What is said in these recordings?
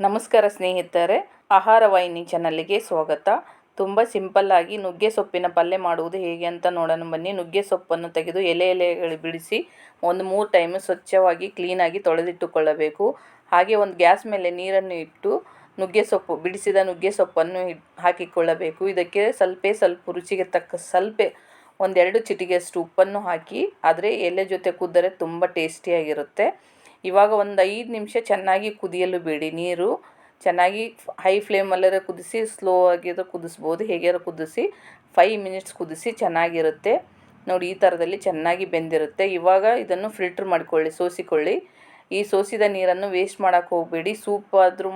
ನಮಸ್ಕಾರ ಸ್ನೇಹಿತರೆ, ಆಹಾರ ವಾಹಿನಿ ಚಾನಲ್ಗೆ ಸ್ವಾಗತ. ತುಂಬ ಸಿಂಪಲ್ಲಾಗಿ ನುಗ್ಗೆ ಸೊಪ್ಪಿನ ಪಲ್ಯ ಮಾಡುವುದು ಹೇಗೆ ಅಂತ ನೋಡೋಣ ಬನ್ನಿ. ನುಗ್ಗೆ ಸೊಪ್ಪನ್ನು ತೆಗೆದು ಎಲೆಗಳು ಬಿಡಿಸಿ ಒಂದು 3 ಟೈಮ್ ಸ್ವಚ್ಛವಾಗಿ ಕ್ಲೀನಾಗಿ ತೊಳೆದಿಟ್ಟುಕೊಳ್ಳಬೇಕು. ಹಾಗೆ ಒಂದು ಗ್ಯಾಸ್ ಮೇಲೆ ನೀರನ್ನು ಇಟ್ಟು ಬಿಡಿಸಿದ ನುಗ್ಗೆ ಸೊಪ್ಪನ್ನು ಹಾಕಿಕೊಳ್ಳಬೇಕು. ಇದಕ್ಕೆ ಸ್ವಲ್ಪ ರುಚಿಗೆ ತಕ್ಕ ಒಂದೆರಡು ಚಿಟಿಕೆಯಷ್ಟು ಉಪ್ಪನ್ನು ಹಾಕಿ, ಆದರೆ ಎಲೆ ಜೊತೆ ಕುದ್ದರೆ ತುಂಬ ಟೇಸ್ಟಿಯಾಗಿರುತ್ತೆ. ಇವಾಗ ಒಂದು 5 ನಿಮಿಷ ಚೆನ್ನಾಗಿ ಕುದಿಯಲು ಬಿಡಿ. ನೀರು ಚೆನ್ನಾಗಿ ಹೈ ಫ್ಲೇಮಲ್ಲೇ ಕುದಿಸಿ, ಸ್ಲೋ ಆಗಿರೋ ಕುದಿಸ್ಬೋದು, ಹೇಗಾರು ಕುದಿಸಿ 5 ಮಿನಿಟ್ಸ್ ಕುದಿಸಿ ಚೆನ್ನಾಗಿರುತ್ತೆ. ನೋಡಿ, ಈ ಥರದಲ್ಲಿ ಚೆನ್ನಾಗಿ ಬೆಂದಿರುತ್ತೆ. ಇವಾಗ ಇದನ್ನು ಫಿಲ್ಟ್ರ್ ಸೋಸಿಕೊಳ್ಳಿ. ಈ ಸೋಸಿದ ನೀರನ್ನು ವೇಸ್ಟ್ ಮಾಡೋಕ್ಕೆ ಹೋಗಬೇಡಿ. ಸೂಪ್ ಆದರೂ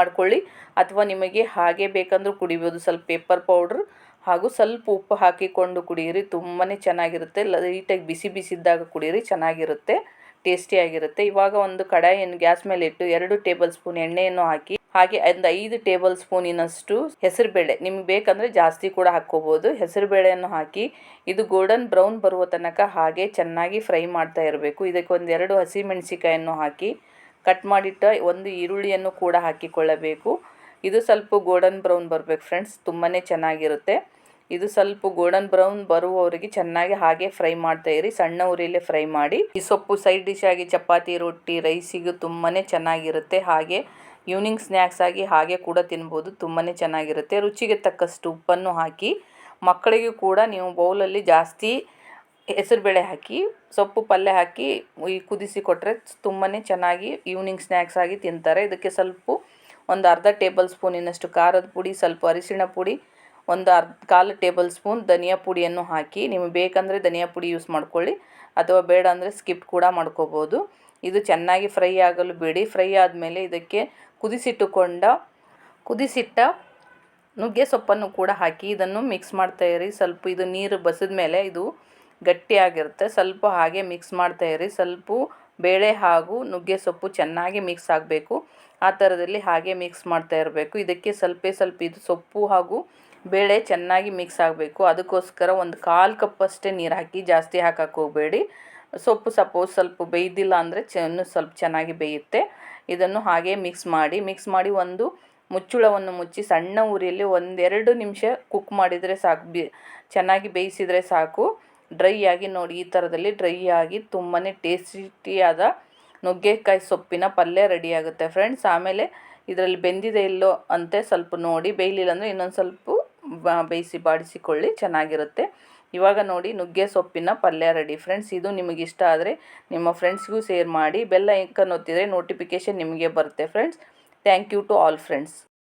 ಮಾಡ್ಕೊಳ್ಳಿ, ಅಥವಾ ನಿಮಗೆ ಹಾಗೆ ಬೇಕಂದ್ರೂ ಕುಡಿಬೋದು. ಸ್ವಲ್ಪ ಪೆಪ್ಪರ್ ಪೌಡ್ರ್ ಹಾಗೂ ಸ್ವಲ್ಪ ಉಪ್ಪು ಹಾಕಿಕೊಂಡು ಕುಡಿಯಿರಿ, ತುಂಬಾ ಚೆನ್ನಾಗಿರುತ್ತೆ. ಲೈಟಾಗಿ ಬಿಸಿದ್ದಾಗ ಕುಡಿಯಿರಿ, ಚೆನ್ನಾಗಿರುತ್ತೆ, ಟೇಸ್ಟಿಯಾಗಿರುತ್ತೆ. ಇವಾಗ ಒಂದು ಕಡಾಯಿಯನ್ನು ಗ್ಯಾಸ್ ಮೇಲೆ ಇಟ್ಟು 2 ಟೇಬಲ್ ಸ್ಪೂನ್ ಎಣ್ಣೆಯನ್ನು ಹಾಕಿ, ಹಾಗೆ ಒಂದು 5 ಟೇಬಲ್ ಸ್ಪೂನಿನಷ್ಟು ಹೆಸರುಬೇಳೆ, ನಿಮ್ಗೆ ಬೇಕಂದರೆ ಜಾಸ್ತಿ ಕೂಡ ಹಾಕ್ಕೋಬೋದು, ಹೆಸರುಬೇಳೆಯನ್ನು ಹಾಕಿ ಇದು ಗೋಲ್ಡನ್ ಬ್ರೌನ್ ಬರುವ ತನಕ ಹಾಗೆ ಚೆನ್ನಾಗಿ ಫ್ರೈ ಮಾಡ್ತಾ ಇರಬೇಕು. ಇದಕ್ಕೆ 2 ಹಸಿಮೆಣಸಿಕಾಯನ್ನು ಹಾಕಿ, ಕಟ್ ಮಾಡಿಟ್ಟ ಒಂದು ಈರುಳ್ಳಿಯನ್ನು ಕೂಡ ಹಾಕಿಕೊಳ್ಳಬೇಕು. ಇದು ಸ್ವಲ್ಪ ಗೋಲ್ಡನ್ ಬ್ರೌನ್ ಬರಬೇಕು ಫ್ರೆಂಡ್ಸ್, ತುಂಬಾ ಚೆನ್ನಾಗಿರುತ್ತೆ. ಇದು ಸ್ವಲ್ಪ ಗೋಲ್ಡನ್ ಬ್ರೌನ್ ಬರುವವರೆಗೆ ಚೆನ್ನಾಗಿ ಹಾಗೆ ಫ್ರೈ ಮಾಡ್ತಾ ಇರಿ, ಸಣ್ಣ ಉರಿಯಲ್ಲೇ ಫ್ರೈ ಮಾಡಿ. ಈ ಸೊಪ್ಪು ಸೈಡ್ ಡಿಶ್ ಆಗಿ ಚಪಾತಿ, ರೊಟ್ಟಿ, ರೈಸಿಗೂ ತುಂಬಾ ಚೆನ್ನಾಗಿರುತ್ತೆ. ಹಾಗೆ ಈವ್ನಿಂಗ್ ಸ್ನ್ಯಾಕ್ಸ್ ಆಗಿ ಹಾಗೆ ಕೂಡ ತಿನ್ಬೋದು, ತುಂಬಾ ಚೆನ್ನಾಗಿರುತ್ತೆ. ರುಚಿಗೆ ತಕ್ಕಷ್ಟು ಉಪ್ಪನ್ನು ಹಾಕಿ, ಮಕ್ಕಳಿಗೂ ಕೂಡ ನೀವು ಬೌಲಲ್ಲಿ ಜಾಸ್ತಿ ಹೆಸರುಬೇಳೆ ಹಾಕಿ ಸೊಪ್ಪು ಪಲ್ಯ ಹಾಕಿ ಕುದಿಸಿ ಕೊಟ್ಟರೆ ತುಂಬಾ ಚೆನ್ನಾಗಿ ಈವ್ನಿಂಗ್ ಸ್ನ್ಯಾಕ್ಸ್ ಆಗಿ ತಿಂತಾರೆ. ಇದಕ್ಕೆ ಒಂದು ಅರ್ಧ ಟೇಬಲ್ ಸ್ಪೂನಿನಷ್ಟು ಖಾರದ ಪುಡಿ, ಸ್ವಲ್ಪ ಅರಿಶಿಣ ಪುಡಿ, ಒಂದು ಕಾಲು ಟೇಬಲ್ ಸ್ಪೂನ್ ಧನಿಯಾ ಪುಡಿಯನ್ನು ಹಾಕಿ, ನಿಮಗೆ ಬೇಕಂದರೆ ಧನಿಯಾ ಪುಡಿ ಯೂಸ್ ಮಾಡ್ಕೊಳ್ಳಿ, ಅಥವಾ ಬೇಡ ಅಂದರೆ ಸ್ಕಿಪ್ ಕೂಡ ಮಾಡ್ಕೋಬೋದು. ಇದು ಚೆನ್ನಾಗಿ ಫ್ರೈ ಆಗಲು ಬಿಡಿ. ಫ್ರೈ ಆದಮೇಲೆ ಇದಕ್ಕೆ ಕುದಿಸಿಟ್ಟ ನುಗ್ಗೆ ಸೊಪ್ಪನ್ನು ಕೂಡ ಹಾಕಿ ಇದನ್ನು ಮಿಕ್ಸ್ ಮಾಡ್ತಾ ಇರಿ. ಸ್ವಲ್ಪ ಇದು ನೀರು ಬಸಿದ ಮೇಲೆ ಇದು ಗಟ್ಟಿಯಾಗಿರುತ್ತೆ, ಸ್ವಲ್ಪ ಹಾಗೆ ಮಿಕ್ಸ್ ಮಾಡ್ತಾ ಇರಿ. ಸ್ವಲ್ಪ ಬೇಳೆ ಹಾಗೂ ನುಗ್ಗೆ ಸೊಪ್ಪು ಚೆನ್ನಾಗಿ ಮಿಕ್ಸ್ ಆಗಬೇಕು, ಆ ಥರದಲ್ಲಿ ಹಾಗೆ ಮಿಕ್ಸ್ ಮಾಡ್ತಾ ಇರಬೇಕು. ಇದಕ್ಕೆ ಸ್ವಲ್ಪ ಇದು ಸೊಪ್ಪು ಹಾಗೂ ಬೇಳೆ ಚೆನ್ನಾಗಿ ಮಿಕ್ಸ್ ಆಗಬೇಕು. ಅದಕ್ಕೋಸ್ಕರ ಒಂದು 1/4 ಕಪ್ ಅಷ್ಟೇ ನೀರು ಹಾಕಿ, ಜಾಸ್ತಿ ಹಾಕಕ್ಕೆ ಹೋಗಬೇಡಿ. ಸೊಪ್ಪು ಸ್ವಲ್ಪ ಬೇಯ್ದಿಲ್ಲ ಅಂದರೆ ಸ್ವಲ್ಪ ಚೆನ್ನಾಗಿ ಬೇಯುತ್ತೆ. ಇದನ್ನು ಹಾಗೆ ಮಿಕ್ಸ್ ಮಾಡಿ ಒಂದು ಮುಚ್ಚಳವನ್ನು ಮುಚ್ಚಿ ಸಣ್ಣ ಉರಿಯಲ್ಲಿ 1-2 ನಿಮಿಷ ಕುಕ್ ಮಾಡಿದರೆ ಸಾಕು, ಚೆನ್ನಾಗಿ ಬೇಯಿಸಿದರೆ ಸಾಕು. ಡ್ರೈ ಆಗಿ ನೋಡಿ, ಈ ಥರದಲ್ಲಿ ಡ್ರೈ ಆಗಿ ತುಂಬಾ ಟೇಸ್ಟಿಯಾದ ನುಗ್ಗೆಕಾಯಿ ಸೊಪ್ಪಿನ ಪಲ್ಯ ರೆಡಿಯಾಗುತ್ತೆ ಫ್ರೆಂಡ್ಸ್. ಆಮೇಲೆ ಇದರಲ್ಲಿ ಬೆಂದಿದೆ ಇಲ್ಲೋ ಅಂತ ಸ್ವಲ್ಪ ನೋಡಿ, ಬೇಯಲಿಲ್ಲ ಅಂದರೆ ಇನ್ನೊಂದು ಸ್ವಲ್ಪ ಬಾಡಿಸಿಕೊಳ್ಳಿ, ಚೆನ್ನಾಗಿರುತ್ತೆ. ಇವಾಗ ನೋಡಿ, ನುಗ್ಗೆ ಸೊಪ್ಪಿನ ಪಲ್ಯ ರೆಡಿ ಫ್ರೆಂಡ್ಸ್. ಇದು ನಿಮಗೆ ಇಷ್ಟ ಆದರೆ ನಿಮ್ಮ ಫ್ರೆಂಡ್ಸ್ಗೂ ಶೇರ್ ಮಾಡಿ. ಬೆಲ್ ಐಕನ್ ಒತ್ತಿದರೆ ನೋಟಿಫಿಕೇಷನ್ ನಿಮಗೆ ಬರುತ್ತೆ friends. Thank you to all friends.